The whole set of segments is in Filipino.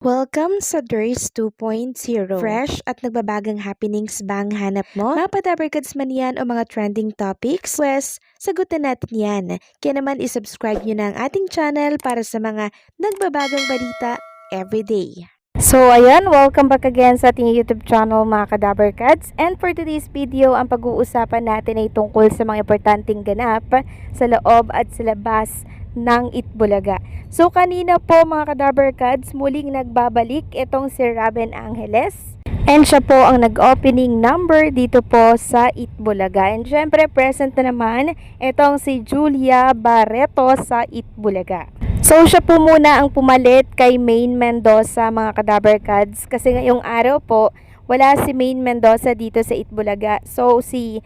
Welcome sa DRS 2.0. Fresh at nagbabagang happenings bang hanap mo? Mga padabarkads man yan o mga trending topics? Pwes, sagutin natin yan. Kaya naman isubscribe nyo na ang ating channel para sa mga nagbabagang balita everyday. So ayan, welcome back again sa ating YouTube channel mga Kadabarkads. And for today's video, ang pag-uusapan natin ay tungkol sa mga importanteng ganap sa loob at sa labas ng Itbulaga. So kanina po mga Kadabarkads, muling nagbabalik itong si Raven Angeles. And siya po ang nag-opening number dito po sa Itbulaga. And syempre present na naman itong si Julia Barreto sa Itbulaga. So siya po muna ang pumalit kay Maine Mendoza mga Kadabarkads. Kasi ngayong araw po, wala si Maine Mendoza dito sa Itbulaga. So si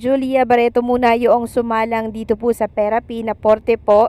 Julia Barreto muna yung sumalang dito po sa therapy na porte po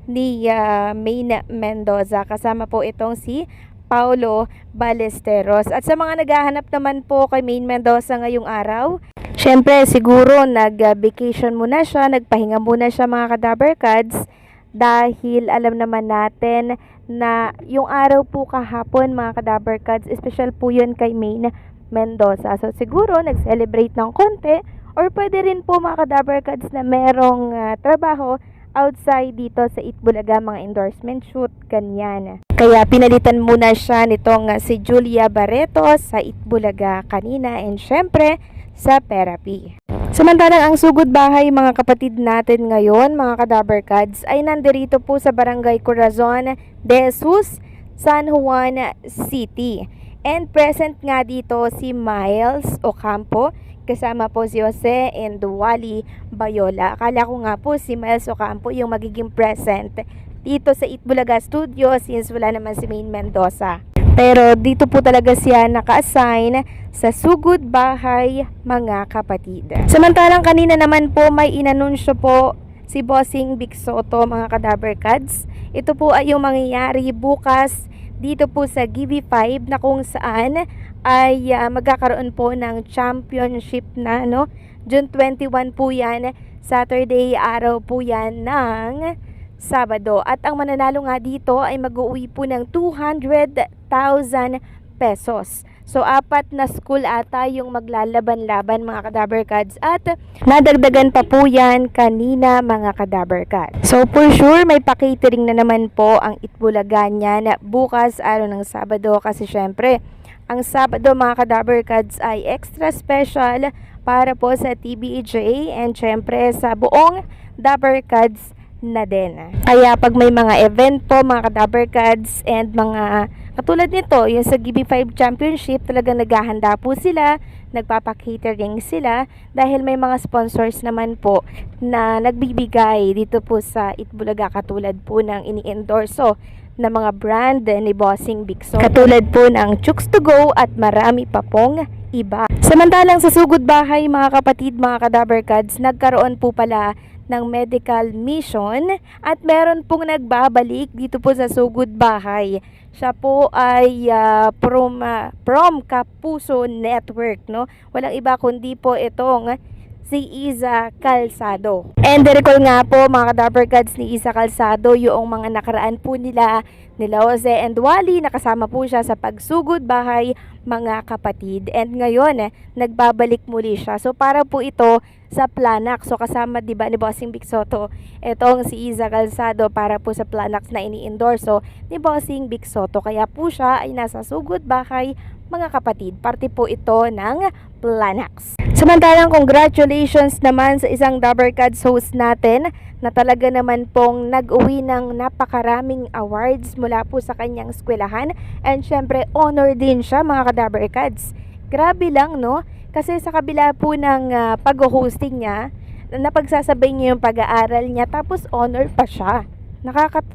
ni Maine Mendoza. Kasama po itong si Paulo Ballesteros. At sa mga naghahanap naman po kay Maine Mendoza ngayong araw, syempre siguro nag-vacation muna siya, nagpahinga muna siya mga Kadabarkads. Dahil alam naman natin na yung araw po kahapon mga Kadabarkads, special po yun kay Maine Mendoza. So siguro nag-celebrate ng konti or pwede rin po mga Kadabarkads na merong trabaho outside dito sa Itbulaga, mga endorsement shoot, ganyan. Kaya pinalitan muna siya nitong si Julia Barreto sa Itbulaga kanina and syempre sa therapy. Samantalang ang sugod bahay mga kapatid natin ngayon mga Kadabarkads ay nandirito po sa Barangay Corazon de Jesus, San Juan City. And present nga dito si Miles Ocampo, kasama po si Jose and Wally Bayola. Akala ko nga po si Miles Ocampo yung magiging present dito sa Itbulaga Studio since wala naman si Maine Mendoza. Pero dito po talaga siya naka-assign sa sugod bahay mga kapatid. Samantalang kanina naman po may inanunsyo po si Bossing Vic Soto mga Kadabarkads. Ito po ay yung mangyayari bukas dito po sa GB5 na kung saan ay magkakaroon po ng championship na June 21 po yan, Saturday araw po yan ng Sabado. At ang mananalo nga dito ay mag-uwi po ng 200,000 pesos. So, 4 na school ata yung maglalaban-laban mga Kadabarkads at nadagdagan pa po yan kanina mga Kadabarkads. So, for sure, may pa-catering na naman po ang Itbulaga niyan bukas araw ng Sabado kasi syempre, ang Sabado mga Kadabarkads ay extra special para po sa TBJ and syempre sa buong Dabarkads na din. Kaya pag may mga event po mga Kadabarkads and mga katulad nito, yung sa GB5 Championship, talagang naghahanda po sila, nagpapa-catering sila dahil may mga sponsors naman po na nagbibigay dito po sa Itbulaga katulad po ng ini-endorso na mga brand ni Bossing Vic Soto. Katulad po ng Chooks to Go at marami pa pong iba. Samantalang sa sugod bahay mga kapatid, mga Kadabarkads, nagkaroon po pala ng medical mission at meron pong nagbabalik dito po sa sugod bahay. Siya po ay from Kapuso Network, Walang iba kundi po itong si Iza Calzado. And recall nga po mga Kadabarkads ni Iza Calzado yung mga nakaraan po nila Jose and Wally, nakasama po siya sa pagsugod bahay mga kapatid. And ngayon, nagbabalik muli siya. So para po ito sa Planax. So kasama 'di ba ni Bossing Vic Soto etong si Iza Calzado para po sa Planax na ini-endorso ni Bossing Vic Soto. Kaya po siya ay nasa sugod bahay mga kapatid. Parte po ito ng Planax. Samantalang congratulations naman sa isang Dabarkads host natin na talaga naman pong nag-uwi ng napakaraming awards mula po sa kanyang eskwelahan and syempre honor din siya mga Kadabarkads. Grabe lang kasi sa kabila po ng pag-hosting niya, napagsasabay niya yung pag-aaral niya tapos honor pa siya.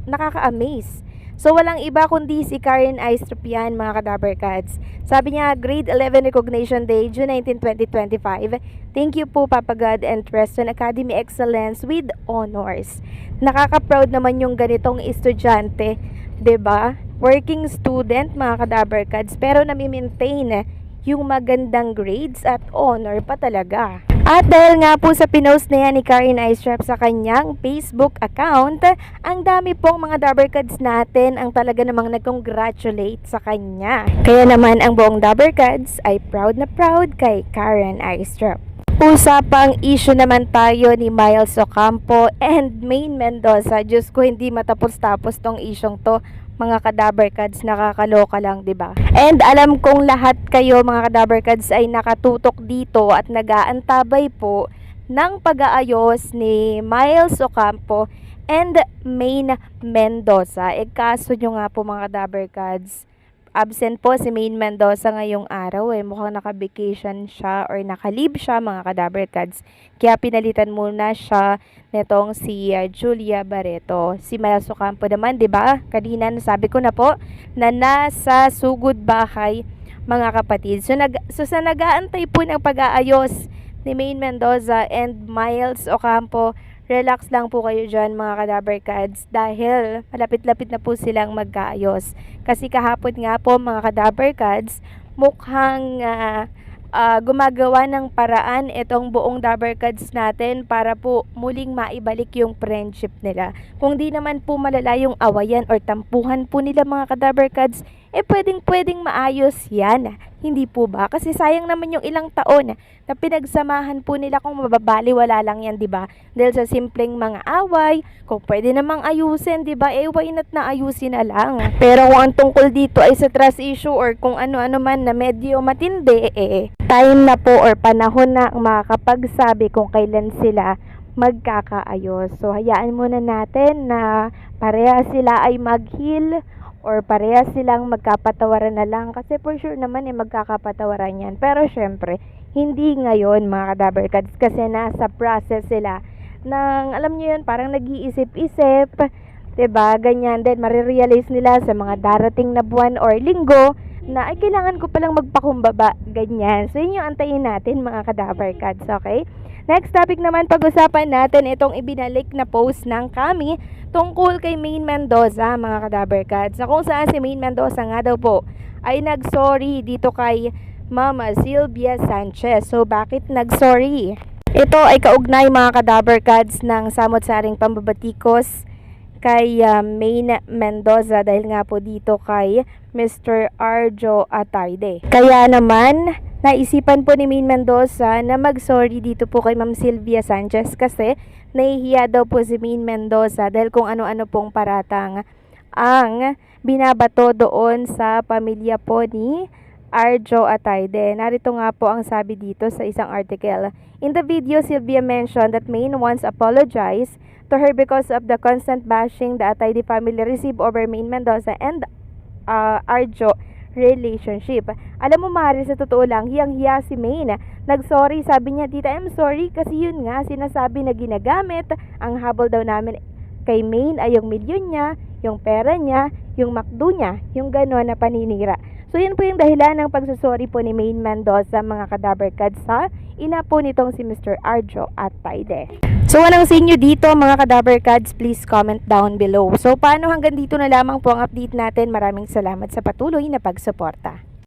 Nakaka-amaze. So walang iba kundi si Karen Aistropian mga Kadabarkads. Sabi niya, Grade 11 Recognition Day, June 19, 2025. Thank you po Papa God and Preston Academy Excellence with Honors. Nakaka-proud naman yung ganitong estudyante, 'di ba? Working student mga Kadabarkads pero nami-maintain yung magandang grades at honor pa talaga. At dahil nga po sa pinost na yan ni Karen Aistrap sa kanyang Facebook account, ang dami pong mga Dabbercads natin ang talaga namang nag-congratulate sa kanya. Kaya naman ang buong Dabbercads ay proud na proud kay Karen Aistrap. Usapang issue naman tayo ni Miles Ocampo and Maine Mendoza. Diyos ko, hindi matapos-tapos tong isyong to. Mga Kadabbercads, nakakaloka lang, 'di ba? And alam kong lahat kayo mga Kadabbercads ay nakatutok dito at nag-aantabay po ng pag-aayos ni Miles Ocampo and Maine Mendoza. Kaso nyo nga po mga Kadabbercads, absent po si Maine Mendoza ngayong araw mukhang naka-vacation siya or naka-leave siya mga Kadabbercads. Kaya pinalitan muna siya netong si Julia Barreto. Si Miles Ocampo naman, 'di ba? Kanina nasabi ko na po na nasa sugod bahay mga kapatid. So sa nag-aantay po ng pag-aayos ni Maine Mendoza and Miles Ocampo, relax lang po kayo dyan mga Kadabbercads dahil malapit-lapit na po silang magkaayos. Kasi kahapon nga po mga Kadabbercads, mukhang gumagawa ng paraan itong buong Dabbercads natin para po muling maibalik yung friendship nila. Kung di naman po malala yung awayan or tampuhan po nila mga Kadabbercads, pwedeng maayos yan. Hindi po ba? Kasi sayang naman yung ilang taon na pinagsamahan po nila, kung mababali wala lang yan, 'di ba? Dahil sa simpleng mga away, kung pwede namang ayusin, 'di ba? Why not na ayusin na lang? Pero kung ang tungkol dito ay sa trust issue or kung ano-ano man na medyo matindi, time na po or panahon na makakapagsabi kung kailan sila magkakaayos. So hayaan muna natin na pareha sila ay mag-heal or parehas silang magkapatawaran na lang, kasi for sure naman magkakapatawaran yan. Pero syempre, hindi ngayon mga Kadabbercads, kasi nasa process sila ng, alam nyo yun, parang nag-iisip-isip, 'di ba? Ganyan din, marirealize nila sa mga darating na buwan or linggo na ay kailangan ko palang magpakumbaba, ganyan. So yun yung antayin natin mga Kadabbercads, okay? Next topic naman, pag-usapan natin itong ibinalik na post ng Kami tungkol kay Maine Mendoza mga Kadabbercads, na kung saan si Maine Mendoza nga daw po ay nag-sorry dito kay Mama Sylvia Sanchez. So bakit nag-sorry? Ito ay kaugnay mga Kadabbercads ng samot-saring pambabatikos kay Maine Mendoza dahil nga po dito kay Mr. Arjo Atayde. Kaya naman, naisipan po ni Maine Mendoza na mag-sorry dito po kay Ma'am Sylvia Sanchez kasi nahihiya daw po si Maine Mendoza dahil kung ano-ano pong paratang ang binabato doon sa pamilya po ni Arjo Atayde. Narito nga po ang sabi dito sa isang article. In the video, Sylvia mentioned that Maine once apologized to her because of the constant bashing the Atayde family received over Maine Mendoza and Arjo relationship. Alam mo Mari, sa totoo lang, hiyang-hiya si Maine. Nag-sorry, sabi niya, Tita, I'm sorry kasi yun nga, sinasabi na ginagamit. Ang habol daw namin kay Maine ay yung milyon niya, yung pera niya, yung McDo niya, yung gano'n na paninira. So yun po yung dahilan ng pagsusorry po ni Maine Mendoza mga Kadabbercads sa ina po nitong si Mr. Arjo Atayde. So anong sa inyo dito mga Kadabbercads, please comment down below. So paano hanggang dito na lamang po ang update natin. Maraming salamat sa patuloy na pagsuporta.